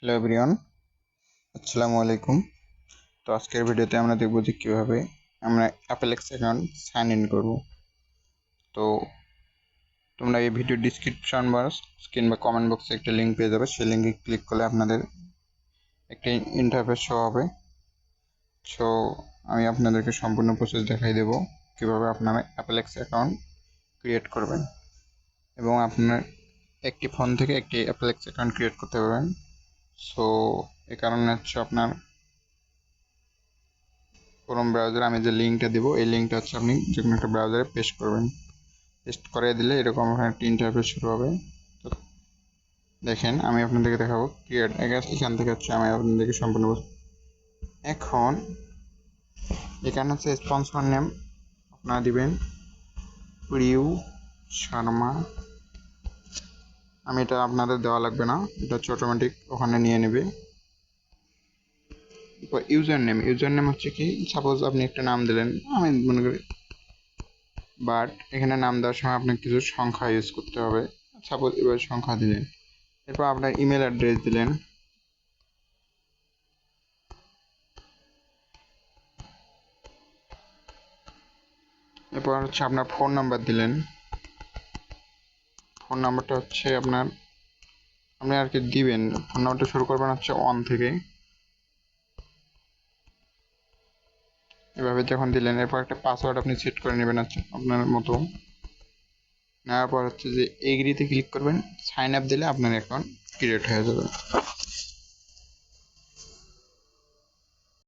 Hello everyone, আসসালামু আলাইকুম। তো আজকের ভিডিওতে আমরা দেখব যে কীভাবে আমরা অ্যাপেলেক্স অ্যাকাউন্ট সাইন ইন করব। তো তোমরা এই ভিডিও ডিসক্রিপশন বা স্ক্রিন বা কমেন্ট বক্সে একটা লিঙ্ক পেয়ে যাবে। সেই লিঙ্কে ক্লিক করলে আপনাদের একটি ইন্টারফেস শো হবে। সো আমি আপনাদেরকে সম্পূর্ণ প্রসেস দেখাই দেব কীভাবে আপনারা অ্যাপেলেক্স অ্যাকাউন্ট ক্রিয়েট করবেন এবং আপনার একটি ফোন থেকে একটি অ্যাপেলেক্স অ্যাকাউন্ট ক্রিয়েট করতে পারবেন। সো এ কারণে হচ্ছে আপনার ক্রোম ব্রাউজারে আমি যে লিঙ্কটা দেবো, এই লিঙ্কটা হচ্ছে আপনি যে কোনো একটা ব্রাউজারে পেস্ট করবেন। পেস্ট করে দিলে এরকম একটা ইন্টারফেস শুরু হবে। তো দেখেন, আমি আপনাদেরকে দেখাবো ক্রিয়েট। এখান থেকে হচ্ছে আমি আপনাদেরকে সম্পূর্ণ এখন এখানে হচ্ছে স্পন্সর নেম আপনারা দিবেন প্রিয় শর্মা। আমি এটা আপনাদের দেওয়া লাগবে না, এটা হচ্ছে অটোমেটিক ওখানে নিয়ে নেবে। ইউজার নেম হচ্ছে কি, সাপোজ আপনি একটা নাম দিলেন, আমি মনে করি বাট এখানে নাম দেওয়ার সময় আপনার কিছু সংখ্যা ইউজ করতে হবে। সাপোজ এবার সংখ্যা দিলেন, এরপর আপনার ইমেল অ্যাড্রেস দিলেন, এরপর হচ্ছে আপনার ফোন নাম্বার দিলেন। ফোন নাম্বারটা হচ্ছে আপনার আপনি আর কি দিবেন, ফোন নাম্বারটা শুরু করবেন হচ্ছে 1 থেকে। এভাবে যখন দিলেন, এরপর একটা পাসওয়ার্ড আপনি সেট করে নেবেন হচ্ছে আপনার মতো। নেওয়ার পর হচ্ছে যে এগ্রিতে ক্লিক করবেন, সাইন আপ দিলে আপনার অ্যাকাউন্ট ক্রিয়েট হয়ে যাবে।